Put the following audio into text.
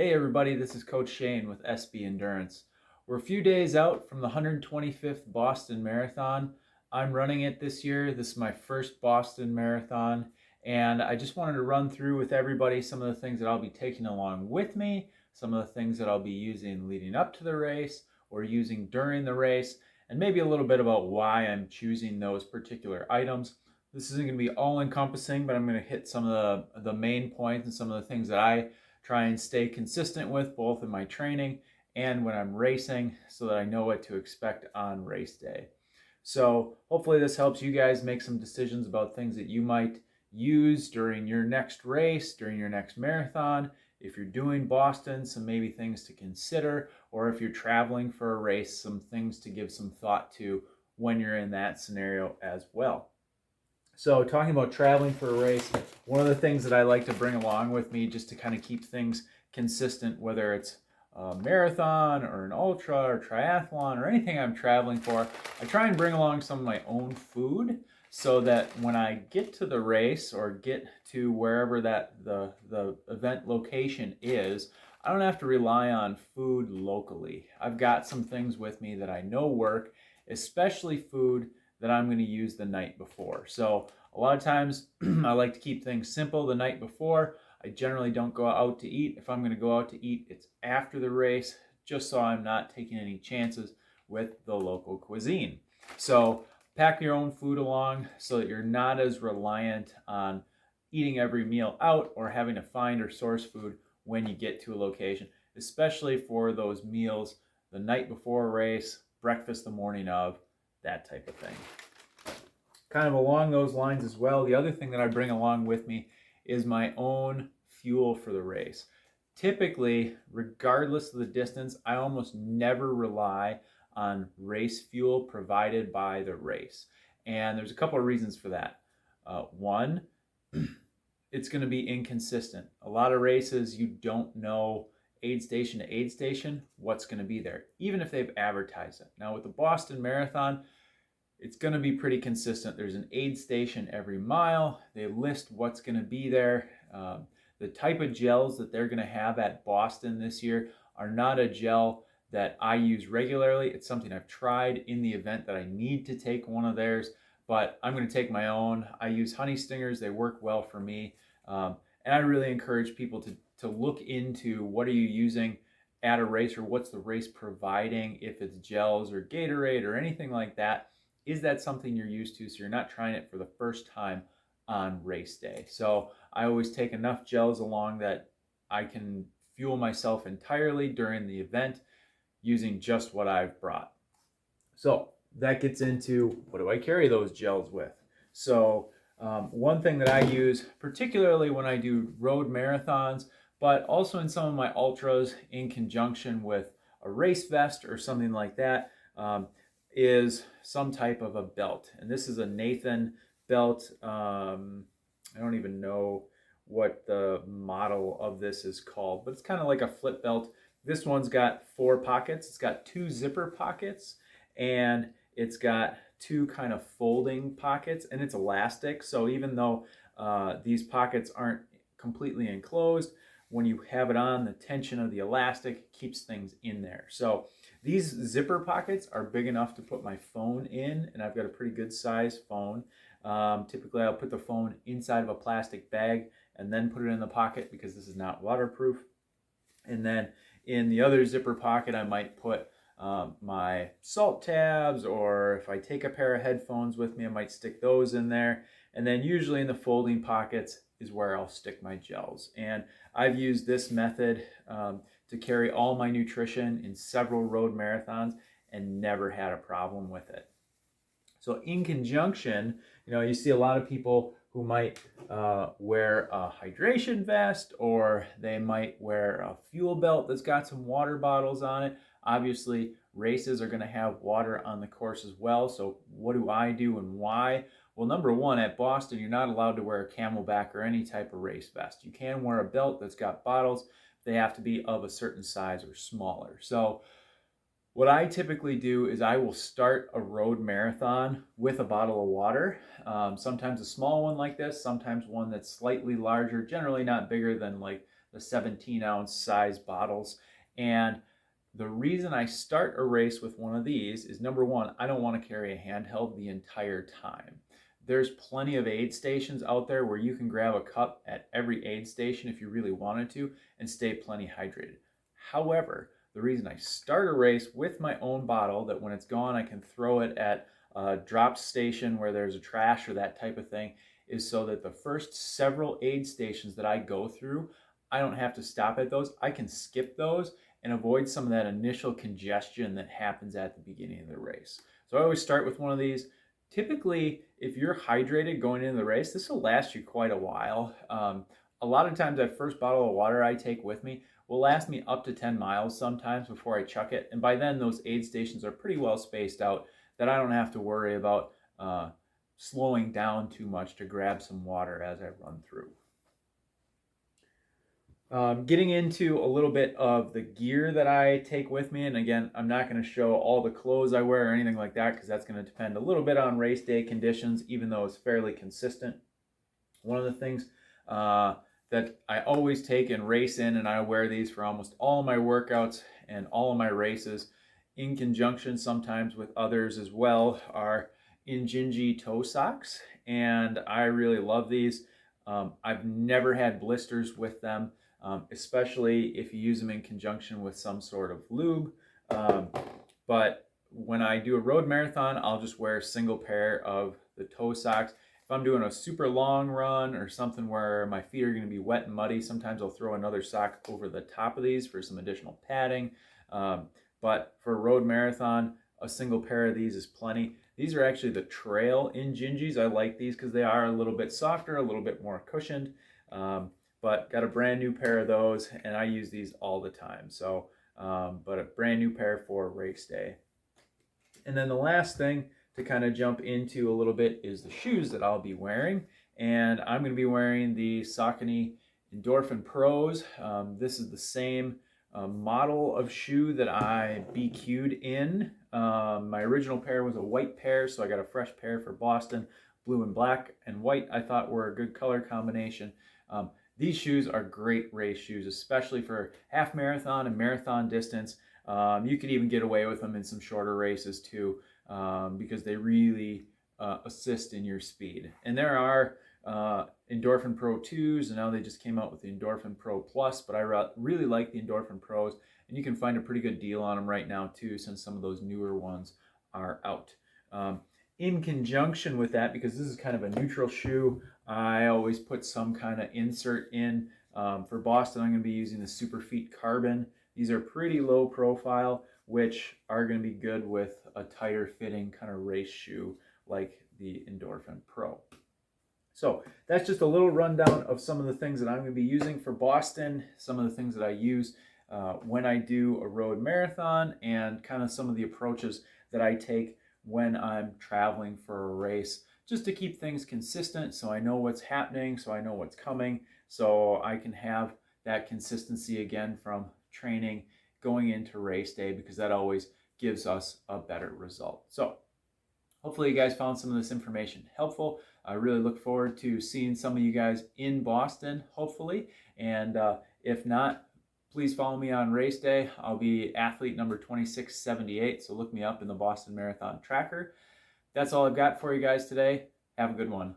Hey everybody, this is Coach Shane with SB Endurance. We're a few days out from the 125th Boston Marathon. I'm running it this year. This is my first Boston Marathon, and I just wanted to run through with everybody some of the things that I'll be taking along with me, some of the things that I'll be using leading up to the race or using during the race, and maybe a little bit about why I'm choosing those particular items. This isn't going to be all encompassing, but I'm going to hit some of the main points and some of the things that I try and stay consistent with both in my training and when I'm racing so that I know what to expect on race day. So hopefully this helps you guys make some decisions about things that you might use during your next race, during your next marathon. If you're doing Boston, some maybe things to consider, or if you're traveling for a race, some things to give some thought to when you're in that scenario as well. So talking about traveling for a race, one of the things that I like to bring along with me just to kind of keep things consistent, whether it's a marathon or an ultra or triathlon or anything I'm traveling for, I try and bring along some of my own food so that when I get to the race or get to wherever that the event location is, I don't have to rely on food locally. I've got some things with me that I know work, especially food that I'm going to use the night before. So a lot of times I like to keep things simple the night before. I generally don't go out to eat. If I'm going to go out to eat, it's after the race, just so I'm not taking any chances with the local cuisine. So pack your own food along so that you're not as reliant on eating every meal out or having to find or source food when you get to a location, especially for those meals the night before a race, breakfast the morning of, that type of thing. Kind of along those lines as well, the other thing that I bring along with me is my own fuel for the race. Typically, regardless of the distance, I almost never rely on race fuel provided by the race. And there's a couple of reasons for that. One, it's going to be inconsistent. A lot of races, you don't know aid station to aid station what's going to be there, even if they've advertised it. Now with the Boston Marathon, it's going to be pretty consistent. There's an aid station every mile. They list what's going to be there. The type of gels that they're going to have at Boston this year are not a gel that I use regularly. It's something I've tried in the event that I need to take one of theirs, but I'm going to take my own. I use Honey Stingers. They work well for me. And I really encourage people to look into what are you using at a race, or what's the race providing, if it's gels or Gatorade or anything like that. Is that something you're used to so you're not trying it for the first time on race day? So I always take enough gels along that I can fuel myself entirely during the event using just what I've brought. So that gets into, what do I carry those gels with? So one thing that I use, particularly when I do road marathons, but also in some of my ultras in conjunction with a race vest or something like that, is some type of a belt. And this is a Nathan belt. I don't even know what the model of this is called, but it's kind of like a flip belt. This one's got 4 pockets. It's got 2 zipper pockets, and it's got 2 kind of folding pockets, and it's elastic. So even though these pockets aren't completely enclosed, when you have it on, the tension of the elastic keeps things in there. So these zipper pockets are big enough to put my phone in, and I've got a pretty good size phone. Typically I'll put the phone inside of a plastic bag and then put it in the pocket because this is not waterproof. And then in the other zipper pocket, I might put my salt tabs, or if I take a pair of headphones with me, I might stick those in there. And then usually in the folding pockets is where I'll stick my gels. And I've used this method to carry all my nutrition in several road marathons and never had a problem with it. So in conjunction, you see a lot of people who might wear a hydration vest, or they might wear a fuel belt that's got some water bottles on it. Obviously, races are going to have water on the course as well. So what do I do and why? Well, number one, at Boston, you're not allowed to wear a Camelback or any type of race vest. You can wear a belt that's got bottles. They have to be of a certain size or smaller. So what I typically do is I will start a road marathon with a bottle of water, sometimes a small one like this, sometimes one that's slightly larger, generally not bigger than like the 17-ounce size bottles. And the reason I start a race with one of these is, number one, I don't want to carry a handheld the entire time. There's plenty of aid stations out there where you can grab a cup at every aid station if you really wanted to and stay plenty hydrated. However, the reason I start a race with my own bottle, that when it's gone I can throw it at a drop station where there's a trash or that type of thing, is so that the first several aid stations that I go through, I don't have to stop at those. I can skip those and avoid some of that initial congestion that happens at the beginning of the race. So I always start with one of these. Typically, if you're hydrated going into the race, this will last you quite a while. A lot of times that first bottle of water I take with me will last me up to 10 miles sometimes before I chuck it. And by then those aid stations are pretty well spaced out that I don't have to worry about slowing down too much to grab some water as I run through. Getting into a little bit of the gear that I take with me, and again, I'm not going to show all the clothes I wear or anything like that because that's going to depend a little bit on race day conditions, even though it's fairly consistent. One of the things that I always take and race in, and I wear these for almost all of my workouts and all of my races, in conjunction sometimes with others as well, are Injinji toe socks, and I really love these. I've never had blisters with them. Especially if you use them in conjunction with some sort of lube. But when I do a road marathon, I'll just wear a single pair of the toe socks. If I'm doing a super long run or something where my feet are going to be wet and muddy, sometimes I'll throw another sock over the top of these for some additional padding. But for a road marathon, a single pair of these is plenty. These are actually the Trail Injinjis. I like these because they are a little bit softer, a little bit more cushioned. But got a brand new pair of those, and I use these all the time. So, but a brand new pair for race day. And then the last thing to kind of jump into a little bit is the shoes that I'll be wearing. And I'm going to be wearing the Saucony Endorphin Pros. This is the same model of shoe that I BQ'd in. My original pair was a white pair, so I got a fresh pair for Boston. Blue and black and white I thought were a good color combination. These shoes are great race shoes, especially for half marathon and marathon distance. You could even get away with them in some shorter races too, because they really assist in your speed. And there are Endorphin Pro 2s, and now they just came out with the Endorphin Pro Plus, but I really like the Endorphin Pros, and you can find a pretty good deal on them right now too, since some of those newer ones are out. In conjunction with that, because this is kind of a neutral shoe, I always put some kind of insert in. For Boston, I'm going to be using the Superfeet Carbon. These are pretty low profile, which are going to be good with a tighter fitting kind of race shoe like the Endorphin Pro. So that's just a little rundown of some of the things that I'm going to be using for Boston, some of the things that I use when I do a road marathon, and kind of some of the approaches that I take when I'm traveling for a race, just to keep things consistent so I know what's happening, so I know what's coming, so I can have that consistency again from training going into race day, because that always gives us a better result. So hopefully you guys found some of this information helpful. I really look forward to seeing some of you guys in Boston, hopefully, and if not, please follow me on race day. I'll be athlete number 2678, so look me up in the Boston Marathon Tracker. That's all I've got for you guys today. Have a good one.